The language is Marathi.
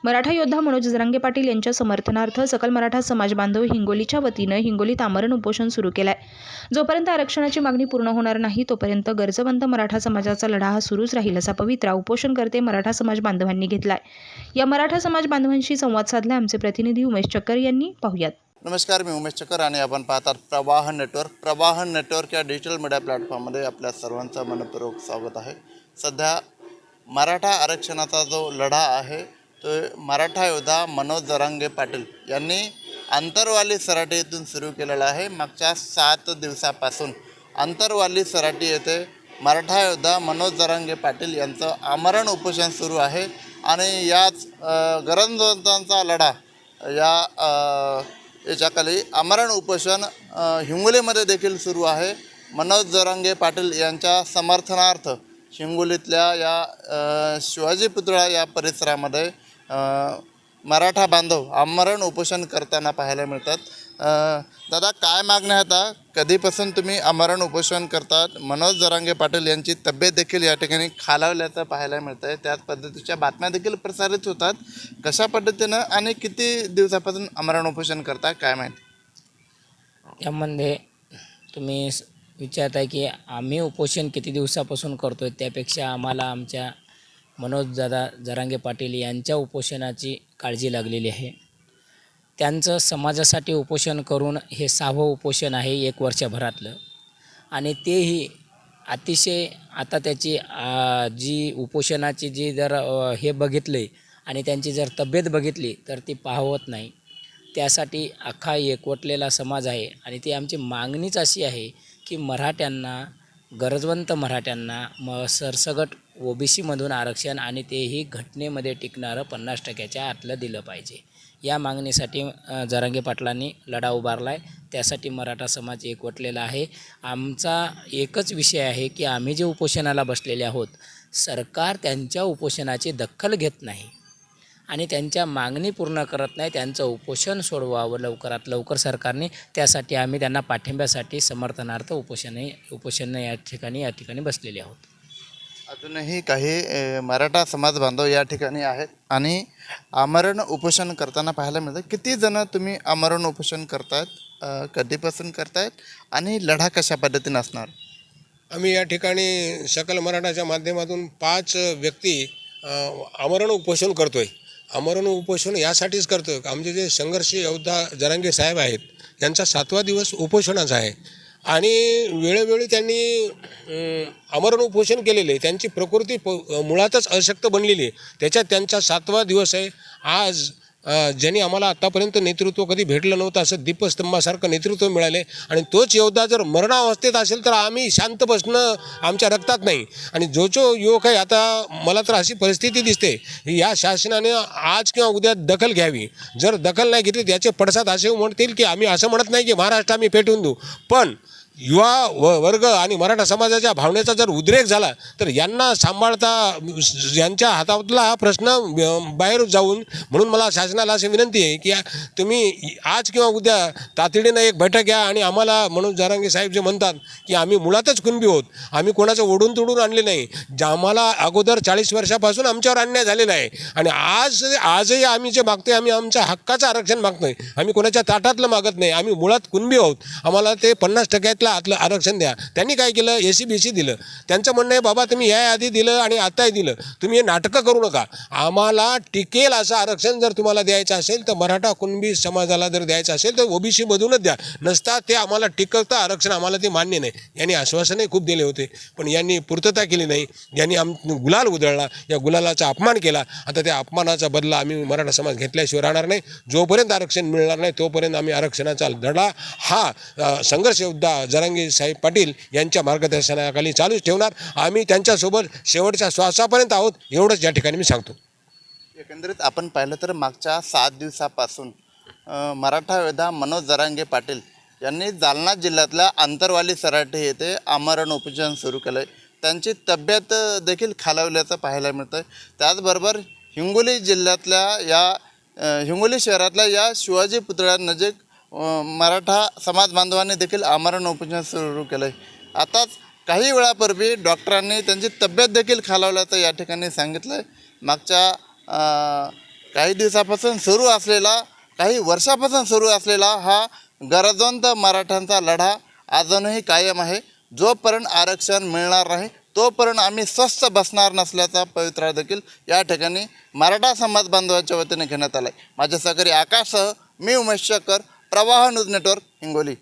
मराठा योद्धा मनोज जरांगे पाटील यांच्या समर्थनार्थ सकल मराठा समाज बांधव हिंगोलीच्या वतीनं हिंगोलीत आमरण उपोषण सुरू केलंय। जोपर्यंत आरक्षणाची मागणी पूर्ण होणार नाही तोपर्यंत गरजवंत मराठा समाजाचा लढा हा सुरूच राहील असा पवित्रा उपोषणकर्ते मराठा समाज बांधवांनी घेतलाय। या मराठा समाज बांधवांशी संवाद साधला आमचे प्रतिनिधी उमेश चक्कर यांनी। पाहूयात। नमस्कार, मी उमेश चक्कर आणि आपण पाहतात प्रवाह नेटवर्क। प्रवाह नेटवर्क या डिजिटल मीडिया प्लॅटफॉर्ममध्ये आपल्या सर्वांचं मनपूर्वक स्वागत आहे। सध्या मराठा आरक्षणाचा जो लढा आहे तो मराठा योद्धा मनोज जरांगे पाटील यांनी आंतरवाली सराटी येथून सुरू केलेला आहे। मागच्या 7 दिवसापासून आंतरवाली सराटी येथे मराठा योद्धा मनोज जरांगे पाटील यांचं आमरण उपोषण सुरू आहे आणि याच गरजवंतांचा लढा याच्याखाली आमरण उपोषण हिंगोलीमध्ये देखील सुरू आहे। मनोज जरांगे पाटील यांच्या समर्थनार्थ हिंगोलीतल्या या शिवाजी पुतळा या परिसरामध्ये मराठा बांधव आमरण उपोषण करताना पाहायला मिळतात। दादा, काय मागण्या आहेत? कधीपासून तुम्ही आमरण उपोषण करतात? मनोज जरांगे पाटील यांची तब्येत देखील या ठिकाणी खालावल्याचं पाहायला मिळतं आहे। त्याच पद्धतीच्या बातम्या देखील प्रसारित होतात। कशा पद्धतीनं आणि किती दिवसापासून आमरण उपोषण करता, काय माहिती? यामध्ये तुम्ही विचारत आहे की आम्ही उपोषण किती दिवसापासून करतो आहे, त्यापेक्षा आम्हाला आमच्या मनोज जरांगे पाटील यांच्या उपोषणाची काळजी लागलेली आहे। त्यांचं समाजासाठी उपोषण करून हे 6वं उपोषण आहे 1 वर्षभरातलं, आणि तेही अतिशय आता त्याची जी उपोषणाची जी जर हे बघितले आणि त्यांची जर तब्येत बघितली तर ती पाहवत नाही। त्यासाठी अख्खा एकवटलेला समाज आहे आणि ती आमची मागणीच अशी आहे की मराठ्यांना, गरजवंत मराठ्यांना सरसगट OBCमधून आरक्षण आणि तेही घटनेमध्ये टिकणारं 50% आतलं दिलं पाहिजे। या मागणीसाठी जरांगे पाटलांनी लढा उभारला आहे। त्यासाठी मराठा समाज एकवटलेला आहे। आमचा एकच विषय आहे की आम्ही जे उपोषणाला बसलेले आहोत, सरकार त्यांच्या उपोषणाची दखल घेत नाही आणि त्यांच्या मागणी पूर्ण करत नाही। त्यांचं उपोषण सोडवावं लवकरात लवकर सरकारने। त्यासाठी आम्ही त्यांना पाठिंब्यासाठी समर्थनार्थ उपोषण या ठिकाणी बसलेले आहोत। अजूनही काही मराठा समाज बांधव या ठिकाणी आहेत आणि आमरण उपोषण करताना पाहायला मिळतं। किती जण तुम्ही आमरण उपोषण करतायत, कधीपासून करतायत आणि लढा कशा पद्धतीने असणार? आम्ही या ठिकाणी सकल मराठाच्या माध्यमातून 5 व्यक्ती आमरण उपोषण करतो आहे। आमरण उपोषण यासाठीच करतो आहे, आमचे जे संघर्ष योद्धा जरांगे साहेब आहेत यांचा 7वा दिवस उपोषणाचा आहे आणि वेळोवेळी त्यांनी आमरण उपोषण केलेले आहे। त्यांची प्रकृती मुळातच अशक्त बनलेली आहे, त्याच्यात त्यांचा 7वा दिवस आहे। आज ज्यांनी आम्हाला आत्तापर्यंत नेतृत्व कधी भेटलं नव्हतं असं दीपस्तंभासारखं नेतृत्व मिळाले आणि तोच योद्धा जर मरणावस्थेत असेल तर आम्ही शांत बसणं आमच्या रक्तात नाही। आणि जो युवक आहे, आता मला तर अशी परिस्थिती दिसते या शासनाने आज किंवा उद्या दखल घ्यावी। जर दखल नाही घेतली त्याचे पडसाद असे म्हणतील की आम्ही असं म्हणत नाही की महाराष्ट्र आम्ही पेटवून देऊ, पण युवा वर्ग आणि मराठा समाजाच्या भावनेचा जर उद्रेक झाला तर यांना सांभाळता यांच्या हातातला हा प्रश्न बाहेर जाऊन, म्हणून मला शासनाला अशी विनंती आहे की तुम्ही आज किंवा उद्या तातडीनं एक बैठक घ्या आणि आम्हाला मनोज जरांगे साहेब जे म्हणतात की आम्ही मुळातच कुणबी आहोत, आम्ही कोणाचं ओढून तोडून आणले नाही, आम्हाला अगोदर 40 वर्षापासून आमच्यावर अन्याय झालेला आहे आणि आजही आम्ही जे मागतोय, आम्ही आमच्या हक्काचं आरक्षण मागतोय, आम्ही कोणाच्या ताटातलं मागत नाही, आम्ही मुळात कुणबी आहोत, आम्हाला ते 50% आतलं आरक्षण द्या। त्यांनी काय केलं, SC-BC दिलं। त्यांचं म्हणणं आहे बाबा तुम्ही याआधी दिलं आणि आताही दिलं, तुम्ही हे नाटकं करू नका, आम्हाला टिकेल असं आरक्षण जर तुम्हाला द्यायचं असेल तर मराठा कुणबी समाजाला जर द्यायचं असेल तर OBCमधूनच द्या, नसता ते आम्हाला टिकवतं आरक्षण आम्हाला ते मान्य नाही। यांनी आश्वासनही खूप दिले होते पण यांनी पूर्तता केली नाही। यांनी गुलाल उधळला, या गुलालाचा अपमान केला। आता त्या अपमानाचा बदला आम्ही मराठा समाज घेतल्याशिवाय राहणार नाही। जोपर्यंत आरक्षण मिळणार नाही तोपर्यंत आम्ही आरक्षणाचा लढा हा संघर्ष योद्धा जरांगे साहेब पाटील यांच्या मार्गदर्शनाखाली चालूच ठेवणार। आम्ही त्यांच्यासोबत शेवटच्या श्वासापर्यंत आहोत, एवढंच या ठिकाणी मी सांगतो। एकंदरीत आपण पाहिलं तर मागच्या 7 दिवसापासून मराठा योद्धा मनोज जरांगे पाटील यांनी जालना जिल्ह्यातल्या आंतरवाली सराटी येथे आमरण उपोषण सुरू केलं आहे। त्यांची तब्येत देखील खालावल्याचं पाहायला मिळतं आहे। त्याचबरोबर हिंगोली जिल्ह्यातल्या हिंगोली शहरातल्या या शिवाजी पुतळ्यानजीक मराठा समाज बांधवांनी देखील आमरण उपोषण सुरू केलं आहे। आताच काही वेळापूर्वी डॉक्टरांनी त्यांची तब्येत देखील खालावल्याचं या ठिकाणी सांगितलं आहे। मागच्या काही दिवसापासून सुरू असलेला, काही वर्षापासून सुरू असलेला हा गरजवंत मराठ्यांचा लढा अजूनही कायम आहे. जोपर्यंत आरक्षण मिळणार नाही तोपर्यंत आम्ही स्वस्थ बसणार नसल्याचा पवित्रा देखील या ठिकाणी मराठा समाज बांधवांच्या वतीने घेण्यात आला आहे. माझ्या सहकारी आकाशसह मी उमेश शक्कर, प्रवाह न्यूज नेटवर्क, हिंगोली.